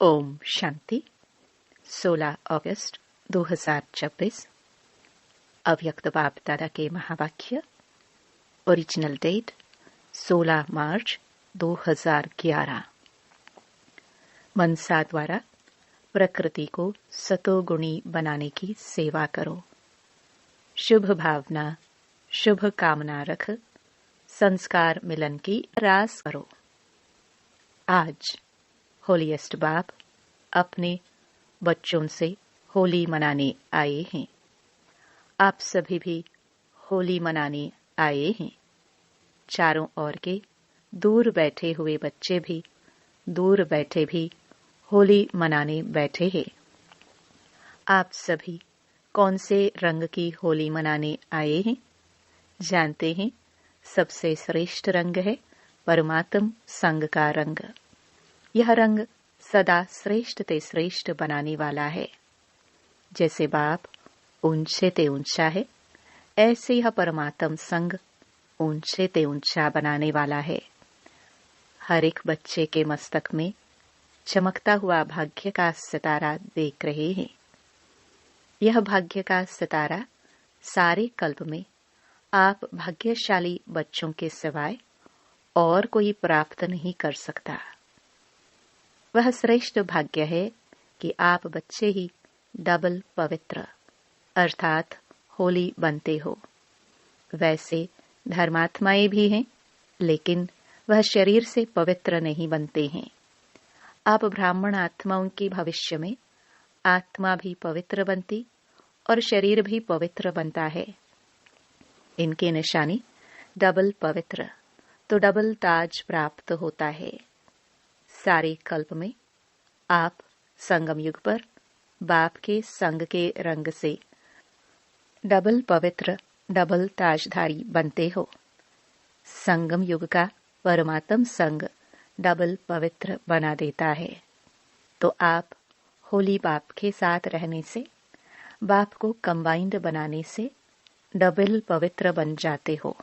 ओम शांति। 16 अगस्त 2026 अव्यक्त बाप दादा के महावाक्य। ओरिजिनल डेट 16 मार्च 2011। मनसा द्वारा प्रकृति को सतोगुणी बनाने की सेवा करो। शुभ भावना, शुभ कामना रख संस्कार मिलन की रास करो। आज होलीएस्ट बाप अपने बच्चों से होली मनाने आए हैं। आप सभी भी होली मनाने आए हैं। चारों ओर के दूर बैठे हुए बच्चे भी दूर बैठे भी होली मनाने बैठे हैं। आप सभी कौन से रंग की होली मनाने आए हैं? जानते हैं, सबसे श्रेष्ठ रंग है परमात्म संग का रंग। यह रंग सदा श्रेष्ठ ते श्रेष्ठ बनाने वाला है। जैसे बाप ऊंचे ते ऊंचा है, ऐसे यह परमात्म संग ऊंचे ते ऊंचा बनाने वाला है। हर एक बच्चे के मस्तक में चमकता हुआ भाग्य का सितारा देख रहे हैं। यह भाग्य का सितारा सारे कल्प में आप भाग्यशाली बच्चों के सिवाय और कोई प्राप्त नहीं कर सकता। वह श्रेष्ठ भाग्य है कि आप बच्चे ही डबल पवित्र अर्थात होली बनते हो। वैसे धर्मात्माएं भी हैं, लेकिन वह शरीर से पवित्र नहीं बनते हैं। आप ब्राह्मण आत्माओं की भविष्य में आत्मा भी पवित्र बनती और शरीर भी पवित्र बनता है। इनके निशानी डबल पवित्र तो डबल ताज प्राप्त होता है। सारे कल्प में आप संगम युग पर बाप के संग के रंग से डबल पवित्र डबल ताजधारी बनते हो। संगम युग का परमात्म संग डबल पवित्र बना देता है। तो आप होली बाप के साथ रहने से, बाप को कंबाइंड बनाने से डबल पवित्र बन जाते हो।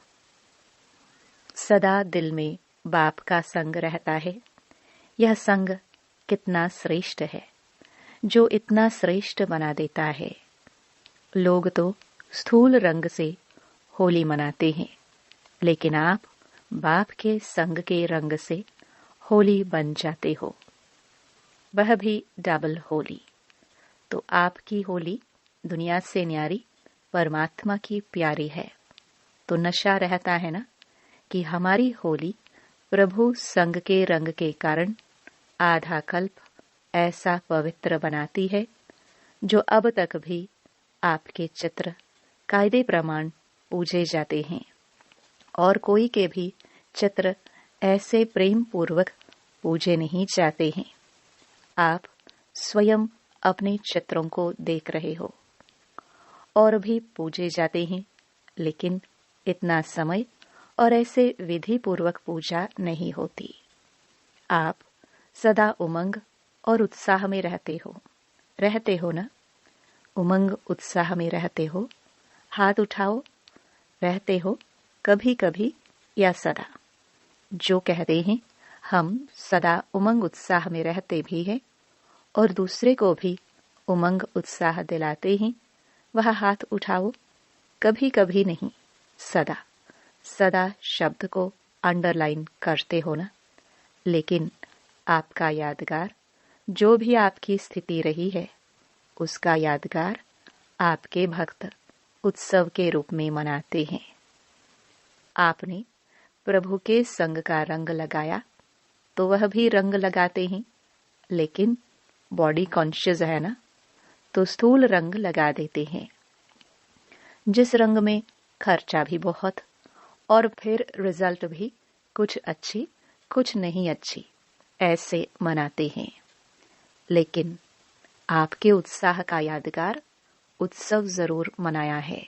सदा दिल में बाप का संग रहता है। यह संग कितना श्रेष्ठ है, जो इतना श्रेष्ठ बना देता है। लोग तो स्थूल रंग से होली मनाते हैं, लेकिन आप बाप के संग के रंग से होली बन जाते हो, वह भी डबल होली। तो आपकी होली दुनिया से न्यारी परमात्मा की प्यारी है। तो नशा रहता है ना कि हमारी होली प्रभु संग के रंग के कारण आधा कल्प ऐसा पवित्र बनाती है, जो अब तक भी आपके चित्र कायदे प्रमाण पूजे जाते हैं और कोई के भी चित्र ऐसे प्रेम पूर्वक पूजे नहीं जाते हैं। आप स्वयं अपने चित्रों को देख रहे हो और भी पूजे जाते हैं, लेकिन इतना समय और ऐसे विधि पूर्वक पूजा नहीं होती। आप सदा उमंग और उत्साह में रहते हो ना? उमंग उत्साह में रहते हो? हाथ उठाओ। रहते हो कभी कभी या सदा? जो कहते हैं हम सदा उमंग उत्साह में रहते भी हैं और दूसरे को भी उमंग उत्साह दिलाते हैं, वह हाथ उठाओ। कभी कभी नहीं, सदा। सदा शब्द को अंडरलाइन करते हो ना? लेकिन आपका यादगार, जो भी आपकी स्थिति रही है, उसका यादगार आपके भक्त उत्सव के रूप में मनाते हैं। आपने प्रभु के संग का रंग लगाया तो वह भी रंग लगाते हैं, लेकिन बॉडी कॉन्शियस है ना, तो स्थूल रंग लगा देते हैं, जिस रंग में खर्चा भी बहुत और फिर रिजल्ट भी कुछ अच्छी कुछ नहीं अच्छी, ऐसे मनाते हैं। लेकिन आपके उत्साह का यादगार उत्सव जरूर मनाया है।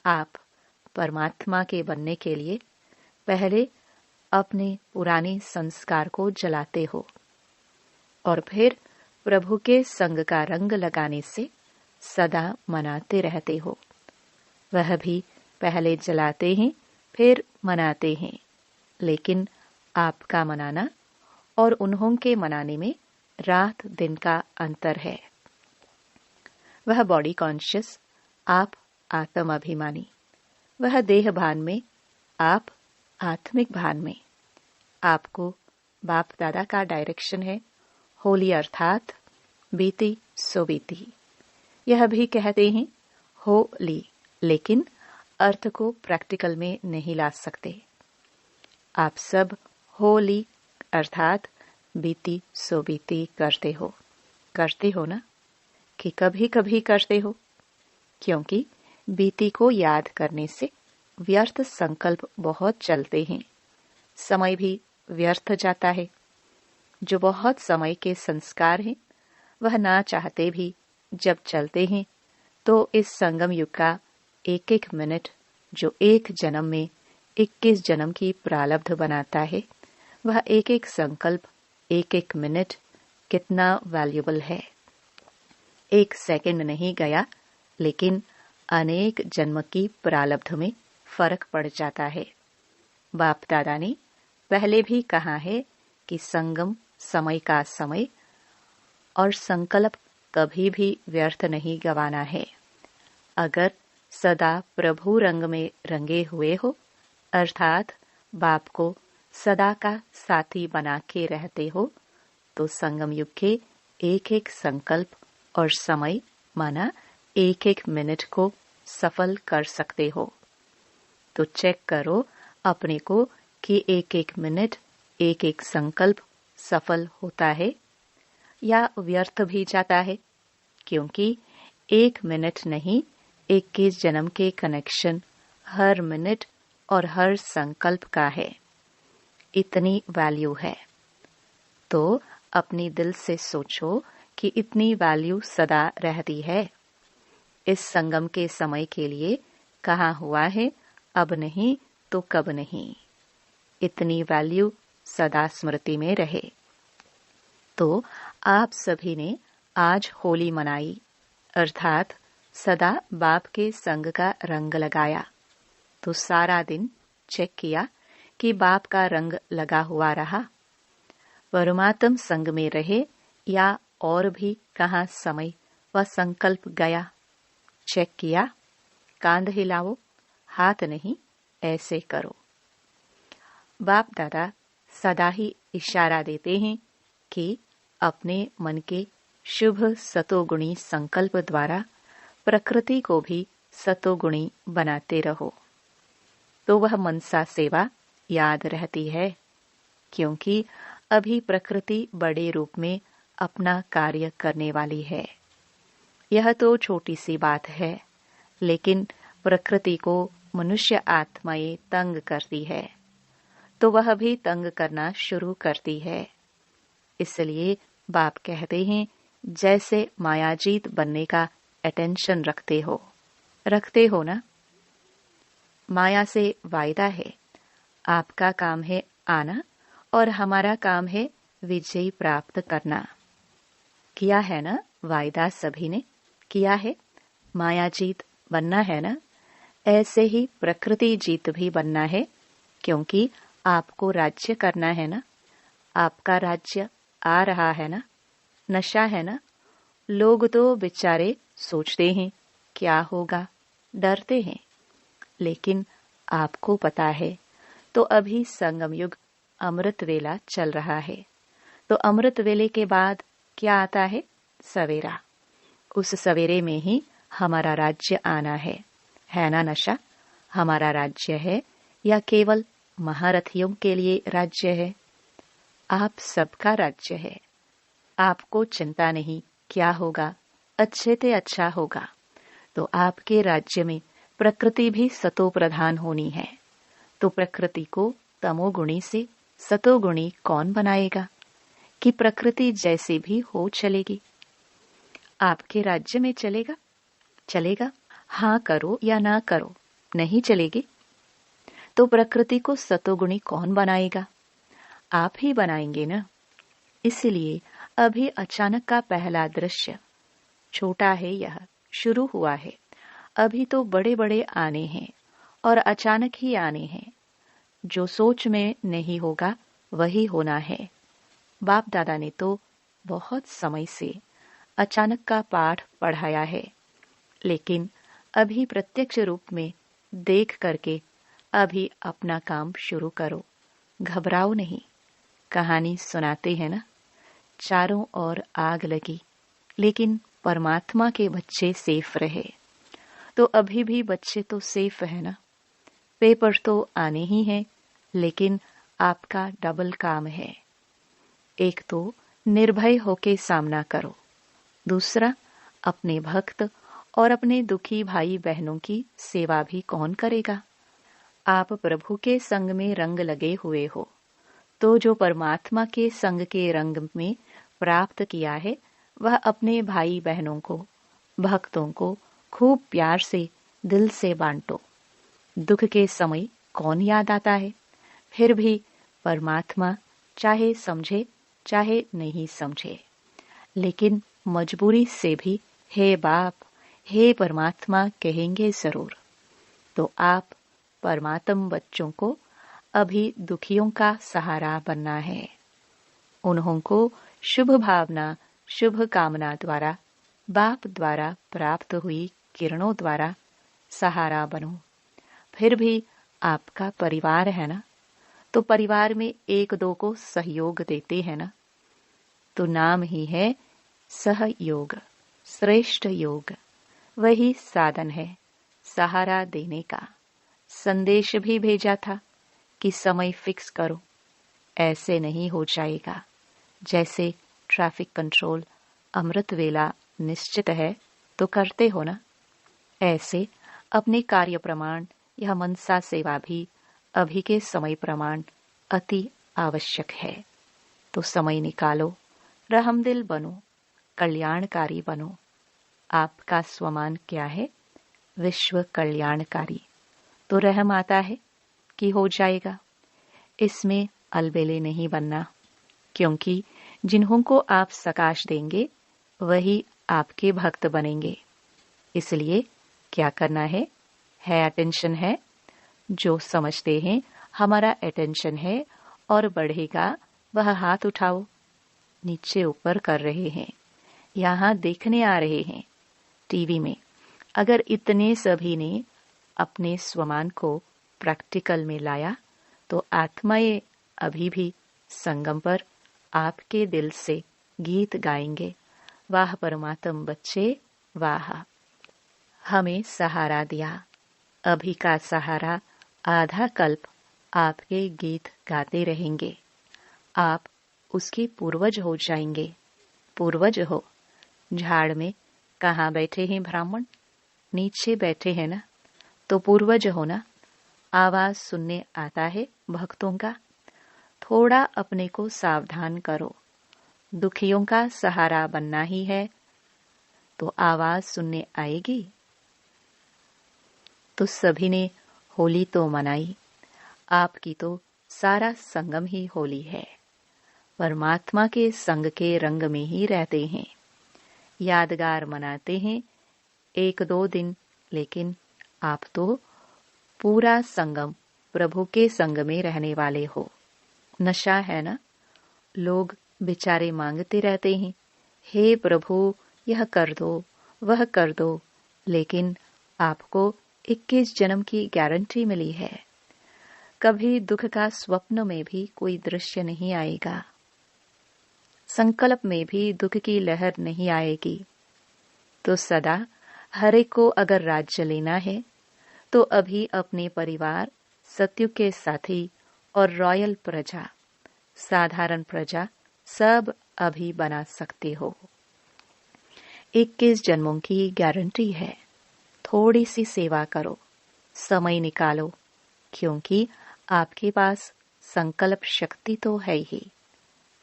आप परमात्मा के बनने के लिए पहले अपने पुराने संस्कार को जलाते हो और फिर प्रभु के संग का रंग लगाने से सदा मनाते रहते हो। वह भी पहले जलाते हैं फिर मनाते हैं, लेकिन आपका मनाना और उन्हों के मनाने में रात दिन का अंतर है। वह बॉडी कॉन्शियस, आप आत्म अभिमानी। वह देह भान में, आप आत्मिक भान में। आपको बाप दादा का डायरेक्शन है, होली अर्थात बीती सो बीती। यह भी कहते हैं होली, लेकिन अर्थ को प्रैक्टिकल में नहीं ला सकते। आप सब होली अर्थात बीती सो बीती करते हो ना, कि कभी कभी करते हो? क्योंकि बीती को याद करने से व्यर्थ संकल्प बहुत चलते हैं, समय भी व्यर्थ जाता है। जो बहुत समय के संस्कार हैं, वह ना चाहते भी जब चलते हैं, तो इस संगम युग का एक एक मिनट जो एक जन्म में 21 जन्म की प्रारब्ध बनाता है, वह एक एक संकल्प, एक एक मिनट कितना वैल्यूबल है। एक सेकंड नहीं गया, लेकिन अनेक जन्म की प्रारब्ध में फर्क पड़ जाता है। बाप दादा ने पहले भी कहा है कि संगम समय का समय और संकल्प कभी भी व्यर्थ नहीं गवाना है। अगर सदा प्रभु रंग में रंगे हुए हो, अर्थात बाप को सदा का साथी बना के रहते हो, तो संगम युग के एक एक संकल्प और समय माना एक एक मिनट को सफल कर सकते हो। तो चेक करो अपने को कि एक एक मिनट, एक एक संकल्प सफल होता है या व्यर्थ भी जाता है। क्योंकि एक मिनट नहीं, 21 जन्म के कनेक्शन हर मिनट और हर संकल्प का है। इतनी वैल्यू है। तो अपनी दिल से सोचो कि इतनी वैल्यू सदा रहती है। इस संगम के समय के लिए कहा हुआ है, अब नहीं तो कब नहीं। इतनी वैल्यू सदा स्मृति में रहे। तो आप सभी ने आज होली मनाई, अर्थात सदा बाप के संग का रंग लगाया। तो सारा दिन चेक किया कि बाप का रंग लगा हुआ रहा। परमात्म संग में रहे या और भी कहाँ समय व संकल्प गया, चेक किया। कांध हिलाओ, हाथ नहीं, ऐसे करो। बाप दादा सदा ही इशारा देते हैं कि अपने मन के शुभ सतोगुणी संकल्प द्वारा प्रकृति को भी सतोगुणी बनाते रहो। तो वह मनसा सेवा याद रहती है, क्योंकि अभी प्रकृति बड़े रूप में अपना कार्य करने वाली है। यह तो छोटी सी बात है, लेकिन प्रकृति को मनुष्य आत्माएं तंग करती है, तो वह भी तंग करना शुरू करती है। इसलिए बाप कहते हैं, जैसे मायाजीत बनने का अटेंशन रखते हो ना। माया से वायदा है, आपका काम है आना और हमारा काम है विजय प्राप्त करना। किया है ना वायदा, सभी ने किया है। माया जीत बनना है ना, ऐसे ही प्रकृति जीत भी बनना है, क्योंकि आपको राज्य करना है ना। आपका राज्य आ रहा है ना, नशा है ना। लोग तो बेचारे सोचते हैं क्या होगा, डरते हैं, लेकिन आपको पता है। तो अभी संगम युग अमृत वेला चल रहा है। तो अमृत वेले के बाद क्या आता है? सवेरा। उस सवेरे में ही हमारा राज्य आना है ना नशा? हमारा राज्य है या केवल महारथियों के लिए राज्य है? आप सबका राज्य है। आपको चिंता नहीं क्या होगा, अच्छे से अच्छा होगा। तो आपके राज्य में प्रकृति भी सतो प्रधान होनी है। तो प्रकृति को तमोगुणी से सतोगुणी कौन बनाएगा कि प्रकृति जैसे भी हो चलेगी? आपके राज्य में चलेगा? हाँ करो या ना करो, नहीं चलेगी। तो प्रकृति को सतोगुणी कौन बनाएगा? आप ही बनाएंगे ना। इसलिए अभी अचानक का पहला दृश्य छोटा है, यह शुरू हुआ है। अभी तो बड़े बड़े आने हैं और अचानक ही आने हैं। जो सोच में नहीं होगा वही होना है। बाप दादा ने तो बहुत समय से अचानक का पाठ पढ़ाया है, लेकिन अभी प्रत्यक्ष रूप में देख करके अभी अपना काम शुरू करो। घबराओ नहीं। कहानी सुनाते हैं ना, चारों ओर आग लगी लेकिन परमात्मा के बच्चे सेफ रहे। तो अभी भी बच्चे तो सेफ है ना। पेपर तो आने ही हैं, लेकिन आपका डबल काम है। एक तो निर्भय होके सामना करो, दूसरा अपने भक्त और अपने दुखी भाई बहनों की सेवा भी कौन करेगा। आप प्रभु के संग में रंग लगे हुए हो, तो जो परमात्मा के संग के रंग में प्राप्त किया है वह अपने भाई बहनों को, भक्तों को खूब प्यार से दिल से बांटो। दुख के समय कौन याद आता है, फिर भी परमात्मा चाहे समझे चाहे नहीं समझे, लेकिन मजबूरी से भी हे बाप, हे परमात्मा कहेंगे जरूर। तो आप परमात्म बच्चों को अभी दुखियों का सहारा बनना है। उन्हों को शुभ भावना, शुभ कामना द्वारा, बाप द्वारा प्राप्त हुई किरणों द्वारा सहारा बनो। फिर भी आपका परिवार है ना, तो परिवार में एक दो को सहयोग देते हैं ना, तो नाम ही है सहयोग, श्रेष्ठ योग। वही साधन है सहारा देने का। संदेश भी भेजा था कि समय फिक्स करो, ऐसे नहीं हो जाएगा। जैसे ट्रैफिक कंट्रोल अमृत वेला निश्चित है तो करते हो ना, ऐसे अपने कार्य प्रमाण यह मनसा सेवा भी अभी के समय प्रमाण अति आवश्यक है। तो समय निकालो, रहमदिल बनो, कल्याणकारी बनो। आपका स्वमान क्या है? विश्व कल्याणकारी। तो रहम आता है कि हो जाएगा। इसमें अलबेले नहीं बनना, क्योंकि जिन्हों को आप सकाश देंगे वही आपके भक्त बनेंगे। इसलिए क्या करना है अटेंशन है। जो समझते हैं हमारा अटेंशन है और बढ़ेगा, वह हाथ उठाओ। नीचे ऊपर कर रहे हैं, यहाँ देखने आ रहे हैं टीवी में। अगर इतने सभी ने अपने स्वमान को प्रैक्टिकल में लाया, तो आत्माएं अभी भी संगम पर आपके दिल से गीत गाएंगे। वाह परमात्म बच्चे वाह, हमें सहारा दिया। अभी का सहारा आधा कल्प आपके गीत गाते रहेंगे। आप उसके पूर्वज हो जाएंगे। पूर्वज हो। झाड़ में कहाँ बैठे हैं ब्राह्मण? नीचे बैठे हैं ना, तो पूर्वज हो ना। आवाज सुनने आता है भक्तों का। थोड़ा अपने को सावधान करो। दुखियों का सहारा बनना ही है, तो आवाज सुनने आएगी। तो सभी ने होली तो मनाई, आपकी तो सारा संगम ही होली है। परमात्मा के संग के रंग में ही रहते हैं। यादगार मनाते हैं 1-2 दिन, लेकिन आप तो पूरा संगम प्रभु के संग में रहने वाले हो। नशा है ना। लोग बेचारे मांगते रहते हैं, हे प्रभु यह कर दो, वह कर दो, लेकिन आपको 21 जन्म की गारंटी मिली है। कभी दुख का स्वप्न में भी कोई दृश्य नहीं आएगा। संकल्प में भी दुख की लहर नहीं आएगी। तो सदा हर एक को अगर राज्य लेना है, तो अभी अपने परिवार, सत्युग के साथी और रॉयल प्रजा, साधारण प्रजा सब अभी बना सकते हो। 21 जन्मों की गारंटी है। थोड़ी सी सेवा करो, समय निकालो, क्योंकि आपके पास संकल्प शक्ति तो है ही।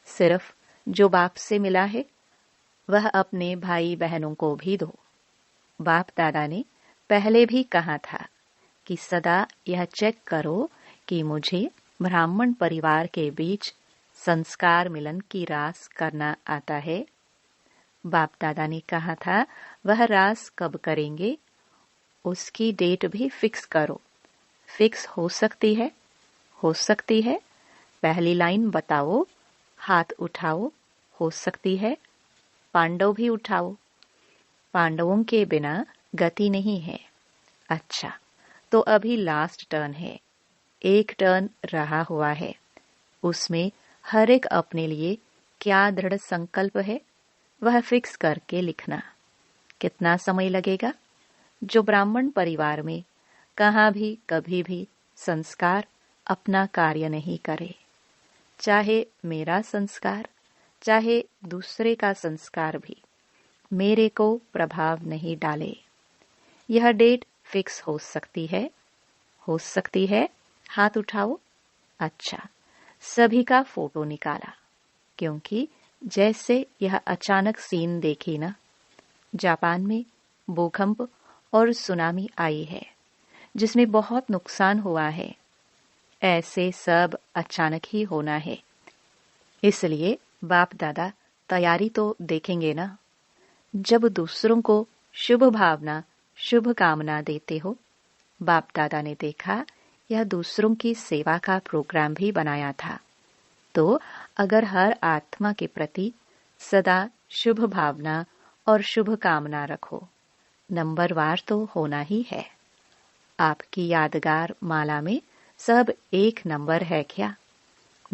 सिर्फ जो बाप से मिला है वह अपने भाई बहनों को भी दो। बाप दादा ने पहले भी कहा था कि सदा यह चेक करो कि मुझे ब्राह्मण परिवार के बीच संस्कार मिलन की रास करना आता है। बाप दादा ने कहा था वह रास कब करेंगे, उसकी डेट भी फिक्स करो। फिक्स हो सकती है, हो सकती है। पहली लाइन बताओ, हाथ उठाओ, हो सकती है पांडव भी उठाओ, पांडवों के बिना गति नहीं है। अच्छा, तो अभी लास्ट टर्न है, एक टर्न रहा हुआ है, उसमें हर एक अपने लिए क्या दृढ़ संकल्प है वह फिक्स करके लिखना। कितना समय लगेगा? जो ब्राह्मण परिवार में कहाँ भी कभी भी संस्कार अपना कार्य नहीं करे, चाहे मेरा संस्कार चाहे दूसरे का संस्कार भी मेरे को प्रभाव नहीं डाले। यह डेट फिक्स हो सकती है? हो सकती है, हाथ उठाओ। अच्छा, सभी का फोटो निकाला, क्योंकि जैसे यह अचानक सीन देखी ना, जापान में भूकंप और सुनामी आई है जिसमें बहुत नुकसान हुआ है, ऐसे सब अचानक ही होना है। इसलिए बाप दादा तैयारी तो देखेंगे ना। जब दूसरों को शुभ भावना शुभ कामना देते हो, बाप दादा ने देखा यह दूसरों की सेवा का प्रोग्राम भी बनाया था। तो अगर हर आत्मा के प्रति सदा शुभ भावना और शुभ कामना रखो, नंबरवार तो होना ही है। आपकी यादगार माला में सब एक नंबर है क्या?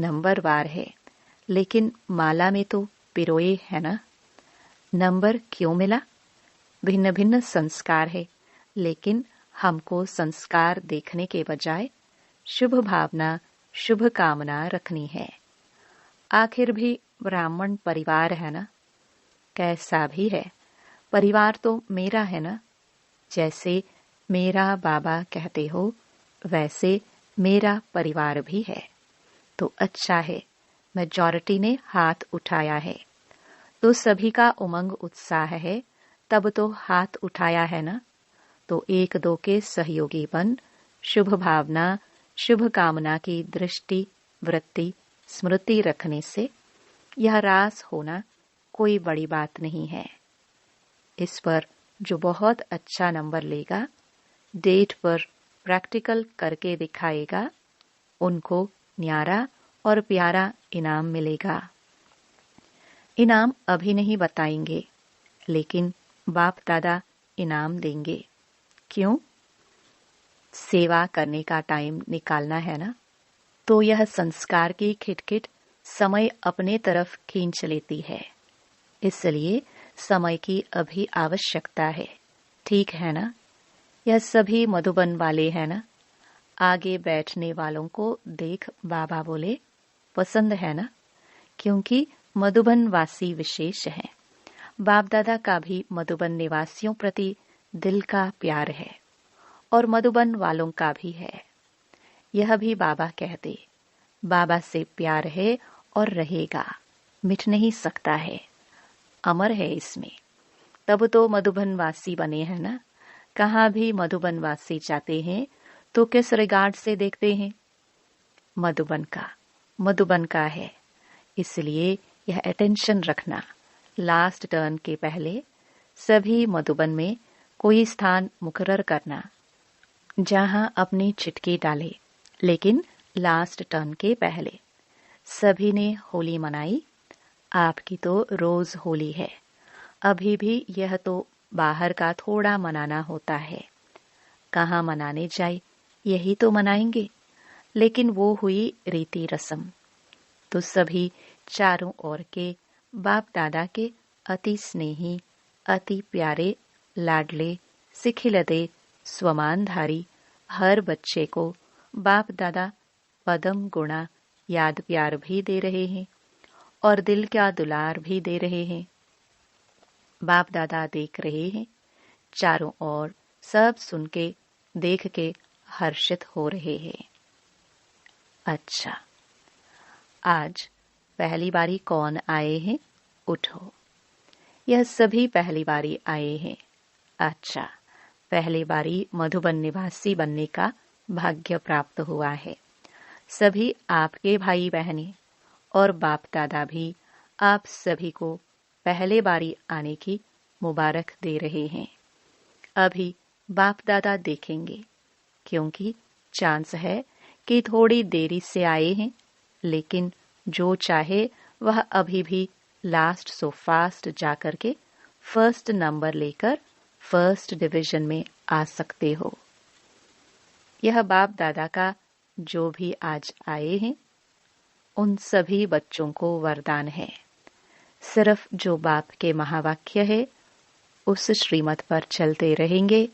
नंबरवार है, लेकिन माला में तो पिरोए है ना। नंबर क्यों मिला? भिन्न भिन्न संस्कार है, लेकिन हमको संस्कार देखने के बजाय शुभ भावना शुभ कामना रखनी है। आखिर भी ब्राह्मण परिवार है ना, कैसा भी है परिवार तो मेरा है ना। जैसे मेरा बाबा कहते हो वैसे मेरा परिवार भी है। तो अच्छा है, मेजॉरिटी ने हाथ उठाया है, तो सभी का उमंग उत्साह है, तब तो हाथ उठाया है ना। तो एक दो के सहयोगी बन शुभ भावना शुभ कामना की दृष्टि वृत्ति स्मृति रखने से यह रास होना कोई बड़ी बात नहीं है। इस पर जो बहुत अच्छा नंबर लेगा, डेट पर प्रैक्टिकल करके दिखाएगा, उनको न्यारा और प्यारा इनाम मिलेगा। इनाम अभी नहीं बताएंगे, लेकिन बाप दादा इनाम देंगे। क्यों? सेवा करने का टाइम निकालना है ना। तो यह संस्कार की खिटखिट समय अपने तरफ खींच लेती है, इसलिए समय की अभी आवश्यकता है। ठीक है ना? यह सभी मधुबन वाले हैं ना। आगे बैठने वालों को देख बाबा बोले, पसंद है ना? क्योंकि मधुबन वासी विशेष हैं। बाप दादा का भी मधुबन निवासियों प्रति दिल का प्यार है और मधुबन वालों का भी है। यह भी बाबा कहते, बाबा से प्यार है और रहेगा, मिट नहीं सकता है, अमर है इसमें। तब तो मधुबन वासी बने हैं ना। कहाँ भी मधुबन वासी जाते हैं तो किस रिगार्ड से देखते हैं? मधुबन का है। इसलिए यह अटेंशन रखना, लास्ट टर्न के पहले सभी मधुबन में कोई स्थान मुकर्रर करना जहां अपनी चिटकी डाले। लेकिन लास्ट टर्न के पहले सभी ने होली मनाई। आपकी तो रोज होली है, अभी भी यह तो बाहर का थोड़ा मनाना होता है। कहाँ मनाने जाए, यही तो मनाएंगे, लेकिन वो हुई रीति रस्म। तो सभी चारों ओर के बाप दादा के अति स्नेही अति प्यारे लाडले सिखिलदे स्वमानधारी हर बच्चे को बाप दादा पदम गुणा याद प्यार भी दे रहे हैं और दिल का दुलार भी दे रहे हैं। बाप दादा देख रहे हैं, चारों ओर सब सुन के देख के हर्षित हो रहे हैं। अच्छा, आज पहली बारी कौन आए हैं? उठो। यह सभी पहली बारी आए हैं। अच्छा, पहली बारी मधुबन निवासी बनने का भाग्य प्राप्त हुआ है। सभी आपके भाई बहनें और बाप दादा भी आप सभी को पहले बारी आने की मुबारक दे रहे हैं। अभी बाप दादा देखेंगे, क्योंकि चांस है कि थोड़ी देरी से आए हैं, लेकिन जो चाहे वह अभी भी लास्ट सो फास्ट जाकर के फर्स्ट नंबर लेकर फर्स्ट डिवीजन में आ सकते हो। यह बाप दादा का जो भी आज आए हैं उन सभी बच्चों को वरदान है। सिर्फ जो बाप के महावाक्य है उस श्रीमत पर चलते रहेंगे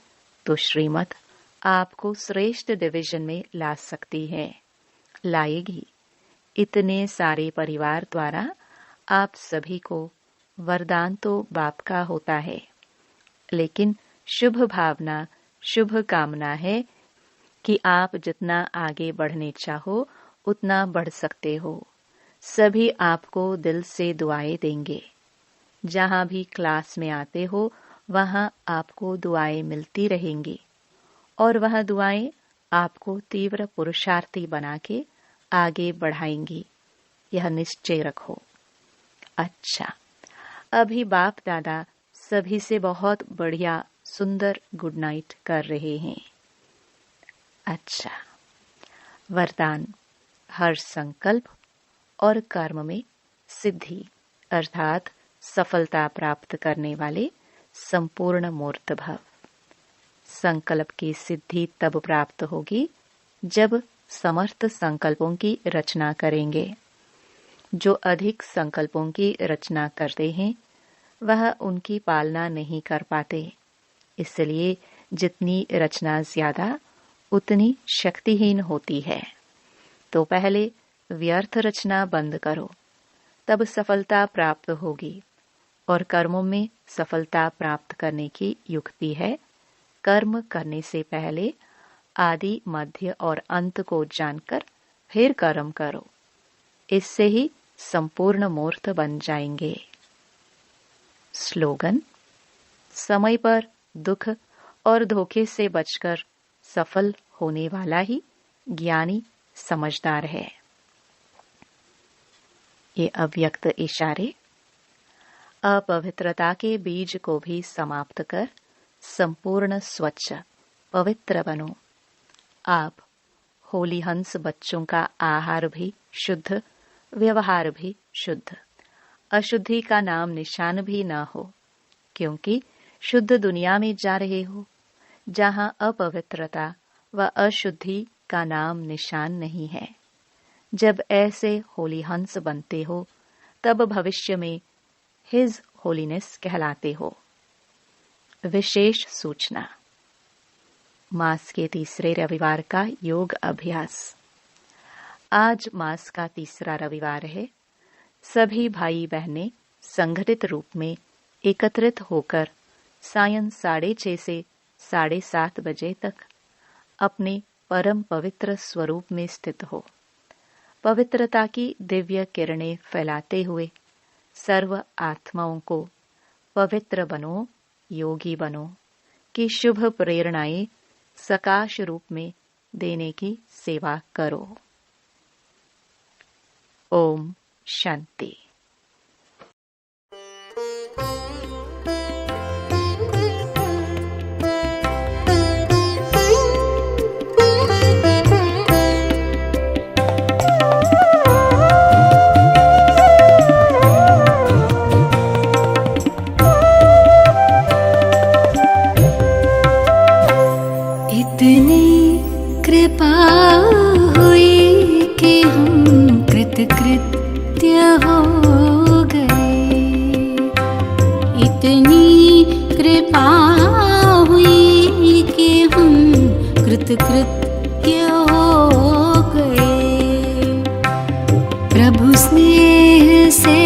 तो श्रीमत आपको श्रेष्ठ डिवीजन में ला सकती है, लाएगी। इतने सारे परिवार द्वारा आप सभी को वरदान तो बाप का होता है, लेकिन शुभ भावना, शुभ कामना है कि आप जितना आगे बढ़ने चाहो उतना बढ़ सकते हो। सभी आपको दिल से दुआएं देंगे। जहां भी क्लास में आते हो वहां आपको दुआएं मिलती रहेंगी और वह दुआएं आपको तीव्र पुरुषार्थी बना के आगे बढ़ाएंगी। यह निश्चय रखो। अच्छा, अभी बाप दादा सभी से बहुत बढ़िया सुंदर गुड नाइट कर रहे हैं। अच्छा, वरदान हर संकल्प और कर्म में सिद्धि अर्थात सफलता प्राप्त करने वाले संपूर्ण मूर्त भव। संकल्प की सिद्धि तब प्राप्त होगी जब समर्थ संकल्पों की रचना करेंगे। जो अधिक संकल्पों की रचना करते हैं वह उनकी पालना नहीं कर पाते। इसलिए जितनी रचना ज्यादा उतनी शक्तिहीन होती है। तो पहले व्यर्थ रचना बंद करो, तब सफलता प्राप्त होगी। और कर्मों में सफलता प्राप्त करने की युक्ति है कर्म करने से पहले आदि मध्य और अंत को जानकर फिर कर्म करो। इससे ही संपूर्ण मूर्त बन जाएंगे। स्लोगन: समय पर दुख और धोखे से बचकर सफल होने वाला ही ज्ञानी समझदार है। ये अव्यक्त इशारे अपवित्रता के बीज को भी समाप्त कर संपूर्ण स्वच्छ पवित्र बनो। आप होली हंस बच्चों का आहार भी शुद्ध, व्यवहार भी शुद्ध, अशुद्धि का नाम निशान भी न हो, क्योंकि शुद्ध दुनिया में जा रहे हो जहां अपवित्रता व अशुद्धि का नाम निशान नहीं है। जब ऐसे होली हंस बनते हो तब भविष्य में हिज होलीनेस कहलाते हो। विशेष सूचना: मास के तीसरे रविवार का योग अभ्यास। आज मास का तीसरा रविवार है। सभी भाई बहनें संगठित रूप में एकत्रित होकर सायं 6:30 से 7:30 बजे तक अपने परम पवित्र स्वरूप में स्थित हो। पवित्रता की दिव्य किरणें फैलाते हुए सर्व आत्माओं को पवित्र बनो, योगी बनो कि शुभ प्रेरणाएं सकाश रूप में देने की सेवा करो। ओम शांति। कृत्य हो गए। प्रभु स्नेह से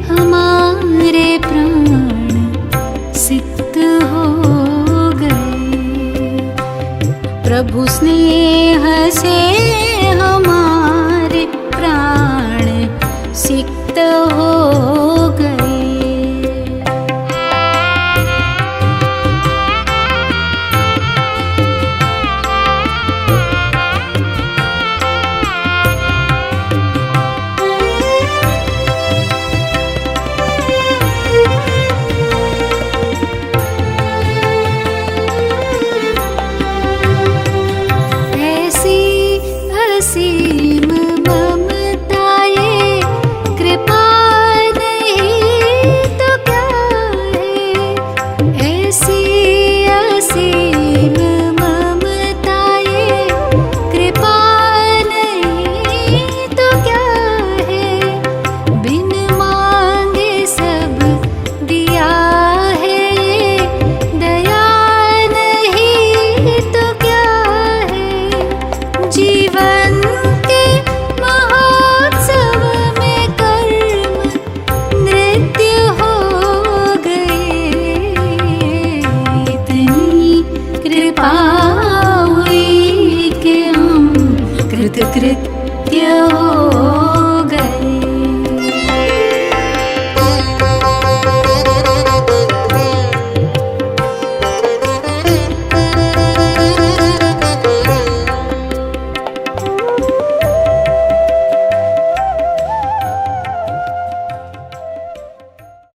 हमारे प्राण सिक्त हो गए। प्रभु स्नेह से हमारे प्राण सिक्त हो गए। सत्कृत्य हो